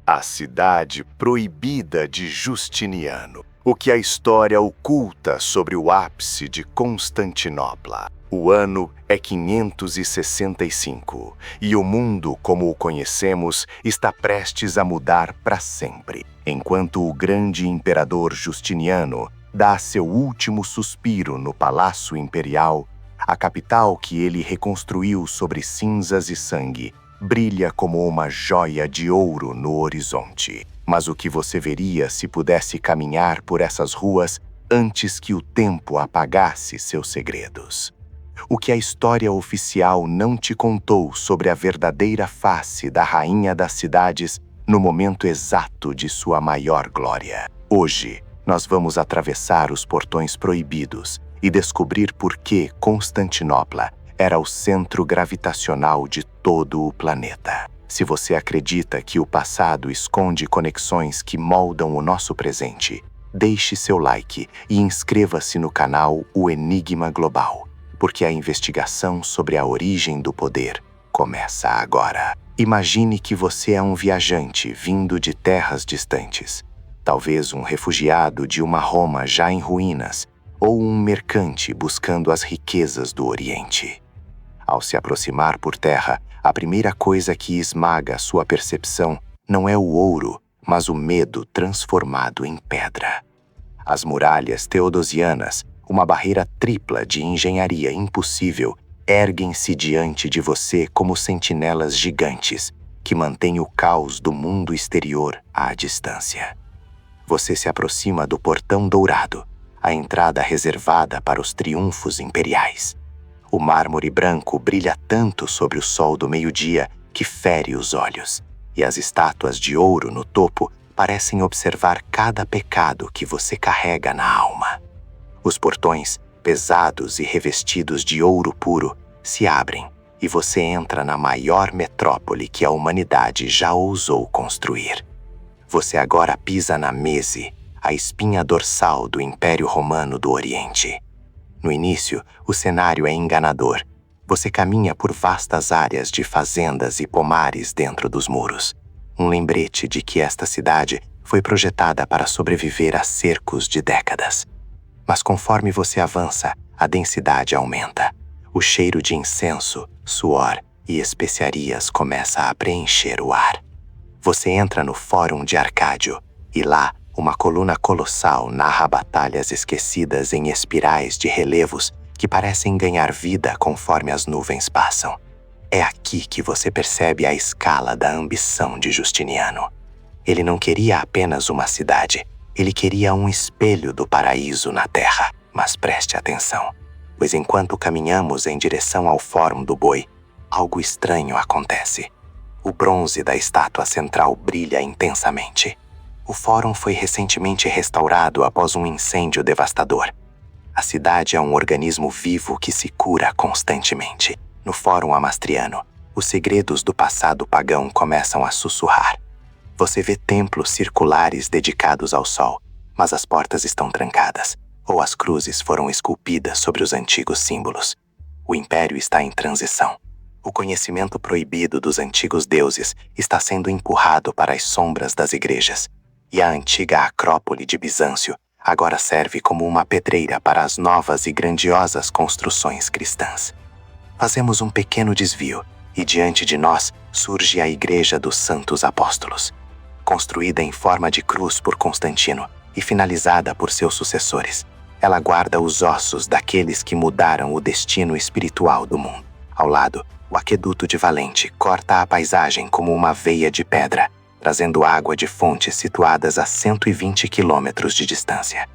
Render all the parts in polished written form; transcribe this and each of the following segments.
A cidade proibida de Justiniano. O que a história oculta sobre o ápice de Constantinopla. O ano é 565 e o mundo, como o conhecemos, está prestes a mudar para sempre, enquanto o grande imperador Justiniano dá seu último suspiro no Palácio Imperial. A capital que ele reconstruiu sobre cinzas e sangue brilha como uma joia de ouro no horizonte. Mas o que você veria se pudesse caminhar por essas ruas antes que o tempo apagasse seus segredos? O que a história oficial não te contou sobre a verdadeira face da rainha das cidades no momento exato de sua maior glória. Hoje, nós vamos atravessar os portões proibidos e descobrir por que Constantinopla era o centro gravitacional de todo o planeta. Se você acredita que o passado esconde conexões que moldam o nosso presente, deixe seu like e inscreva-se no canal O Enigma Global, porque a investigação sobre a origem do poder começa agora. Imagine que você é um viajante vindo de terras distantes, talvez um refugiado de uma Roma já em ruínas, ou um mercante buscando as riquezas do Oriente. Ao se aproximar por terra, a primeira coisa que esmaga sua percepção não é o ouro, mas o medo transformado em pedra. As muralhas teodosianas, uma barreira tripla de engenharia impossível, erguem-se diante de você como sentinelas gigantes que mantêm o caos do mundo exterior à distância. Você se aproxima do Portão Dourado, a entrada reservada para os triunfos imperiais. O mármore branco brilha tanto sobre o sol do meio-dia que fere os olhos, e as estátuas de ouro no topo parecem observar cada pecado que você carrega na alma. Os portões, pesados e revestidos de ouro puro, se abrem e você entra na maior metrópole que a humanidade já ousou construir. Você agora pisa na Mese, a espinha dorsal do Império Romano do Oriente. No início, o cenário é enganador. Você caminha por vastas áreas de fazendas e pomares dentro dos muros. Um lembrete de que esta cidade foi projetada para sobreviver a cercos de décadas. Mas conforme você avança, a densidade aumenta. O cheiro de incenso, suor e especiarias começa a preencher o ar. Você entra no Fórum de Arcádio e lá, uma coluna colossal narra batalhas esquecidas em espirais de relevos que parecem ganhar vida conforme as nuvens passam. É aqui que você percebe a escala da ambição de Justiniano. Ele não queria apenas uma cidade, ele queria um espelho do paraíso na terra. Mas preste atenção, pois enquanto caminhamos em direção ao Fórum do Boi, algo estranho acontece. O bronze da estátua central brilha intensamente. O fórum foi recentemente restaurado após um incêndio devastador. A cidade é um organismo vivo que se cura constantemente. No Fórum Amastriano, os segredos do passado pagão começam a sussurrar. Você vê templos circulares dedicados ao sol, mas as portas estão trancadas, ou as cruzes foram esculpidas sobre os antigos símbolos. O Império está em transição. O conhecimento proibido dos antigos deuses está sendo empurrado para as sombras das igrejas. E a antiga Acrópole de Bizâncio agora serve como uma pedreira para as novas e grandiosas construções cristãs. Fazemos um pequeno desvio e diante de nós surge a Igreja dos Santos Apóstolos, construída em forma de cruz por Constantino e finalizada por seus sucessores. Ela guarda os ossos daqueles que mudaram o destino espiritual do mundo. Ao lado, o Aqueduto de Valente corta a paisagem como uma veia de pedra, trazendo água de fontes situadas a 120 quilômetros de distância.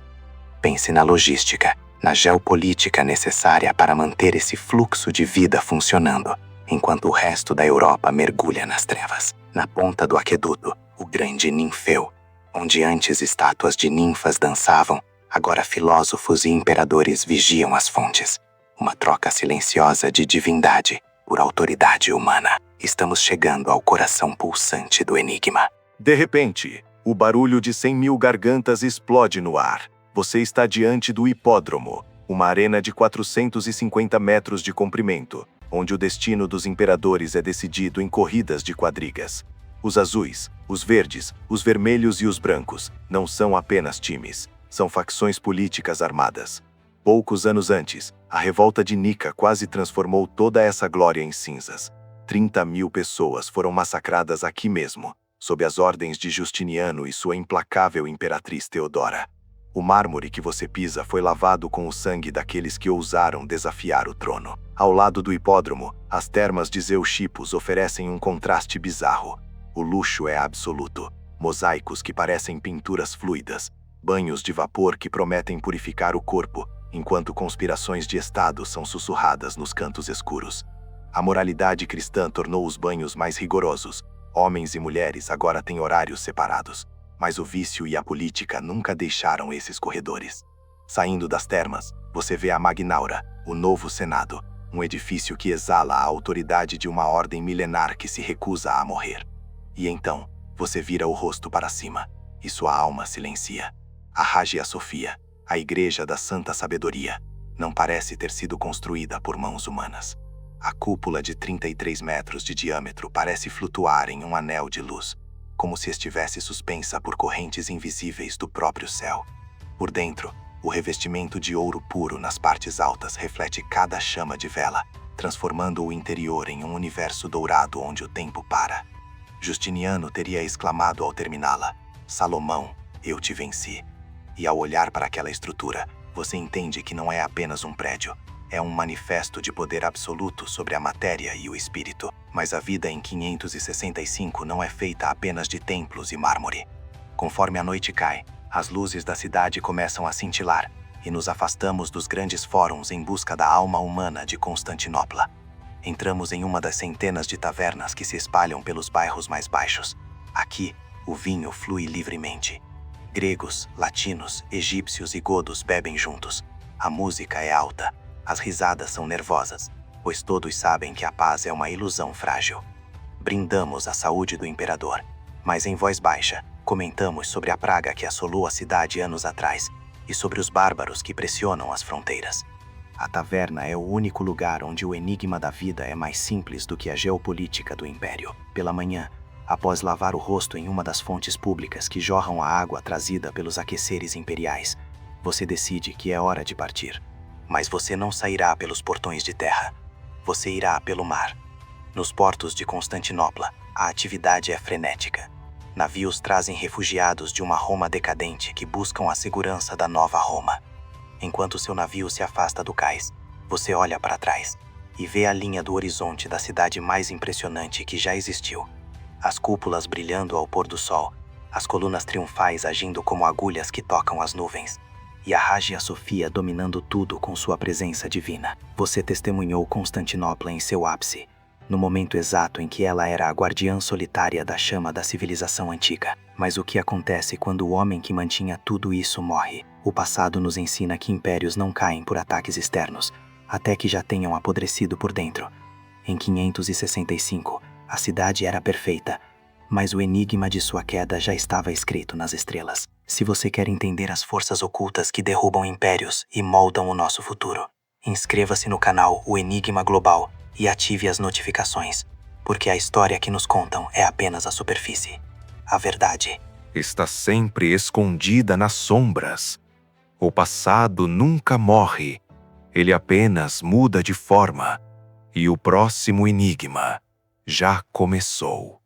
Pense na logística, na geopolítica necessária para manter esse fluxo de vida funcionando, enquanto o resto da Europa mergulha nas trevas. Na ponta do aqueduto, o grande Ninfeu, onde antes estátuas de ninfas dançavam, agora filósofos e imperadores vigiam as fontes. Uma troca silenciosa de divindade por autoridade humana. Estamos chegando ao coração pulsante do enigma. De repente, o barulho de 100.000 gargantas explode no ar. Você está diante do hipódromo, uma arena de 450 metros de comprimento, onde o destino dos imperadores é decidido em corridas de quadrigas. Os azuis, os verdes, os vermelhos e os brancos não são apenas times, são facções políticas armadas. Poucos anos antes, a revolta de Nika quase transformou toda essa glória em cinzas. 30.000 pessoas foram massacradas aqui mesmo, sob as ordens de Justiniano e sua implacável imperatriz Teodora. O mármore que você pisa foi lavado com o sangue daqueles que ousaram desafiar o trono. Ao lado do hipódromo, as termas de Zeuxippos oferecem um contraste bizarro. O luxo é absoluto. Mosaicos que parecem pinturas fluidas, banhos de vapor que prometem purificar o corpo, enquanto conspirações de Estado são sussurradas nos cantos escuros. A moralidade cristã tornou os banhos mais rigorosos. Homens e mulheres agora têm horários separados. Mas o vício e a política nunca deixaram esses corredores. Saindo das termas, você vê a Magnaura, o novo Senado, um edifício que exala a autoridade de uma ordem milenar que se recusa a morrer. E então, você vira o rosto para cima, e sua alma silencia. A Hagia Sophia, a Igreja da Santa Sabedoria, não parece ter sido construída por mãos humanas. A cúpula de 33 metros de diâmetro parece flutuar em um anel de luz, como se estivesse suspensa por correntes invisíveis do próprio céu. Por dentro, o revestimento de ouro puro nas partes altas reflete cada chama de vela, transformando o interior em um universo dourado onde o tempo para. Justiniano teria exclamado ao terminá-la: "Salomão, eu te venci." E ao olhar para aquela estrutura, você entende que não é apenas um prédio, é um manifesto de poder absoluto sobre a matéria e o espírito. Mas a vida em 565 não é feita apenas de templos e mármore. Conforme a noite cai, as luzes da cidade começam a cintilar e nos afastamos dos grandes fóruns em busca da alma humana de Constantinopla. Entramos em uma das centenas de tavernas que se espalham pelos bairros mais baixos. Aqui, o vinho flui livremente. Gregos, latinos, egípcios e godos bebem juntos. A música é alta. As risadas são nervosas, pois todos sabem que a paz é uma ilusão frágil. Brindamos a saúde do imperador, mas em voz baixa, comentamos sobre a praga que assolou a cidade anos atrás e sobre os bárbaros que pressionam as fronteiras. A taverna é o único lugar onde o enigma da vida é mais simples do que a geopolítica do império. Pela manhã, após lavar o rosto em uma das fontes públicas que jorram a água trazida pelos aqueceres imperiais, você decide que é hora de partir. Mas você não sairá pelos portões de terra. Você irá pelo mar. Nos portos de Constantinopla, a atividade é frenética. Navios trazem refugiados de uma Roma decadente que buscam a segurança da nova Roma. Enquanto seu navio se afasta do cais, você olha para trás e vê a linha do horizonte da cidade mais impressionante que já existiu. As cúpulas brilhando ao pôr do sol, as colunas triunfais agindo como agulhas que tocam as nuvens, e a Hagia Sophia dominando tudo com sua presença divina. Você testemunhou Constantinopla em seu ápice, no momento exato em que ela era a guardiã solitária da chama da civilização antiga. Mas o que acontece quando o homem que mantinha tudo isso morre? O passado nos ensina que impérios não caem por ataques externos, até que já tenham apodrecido por dentro. Em 565, a cidade era perfeita, mas o enigma de sua queda já estava escrito nas estrelas. Se você quer entender as forças ocultas que derrubam impérios e moldam o nosso futuro, inscreva-se no canal O Enigma Global e ative as notificações, porque a história que nos contam é apenas a superfície. A verdade está sempre escondida nas sombras. O passado nunca morre, ele apenas muda de forma, e o próximo enigma já começou.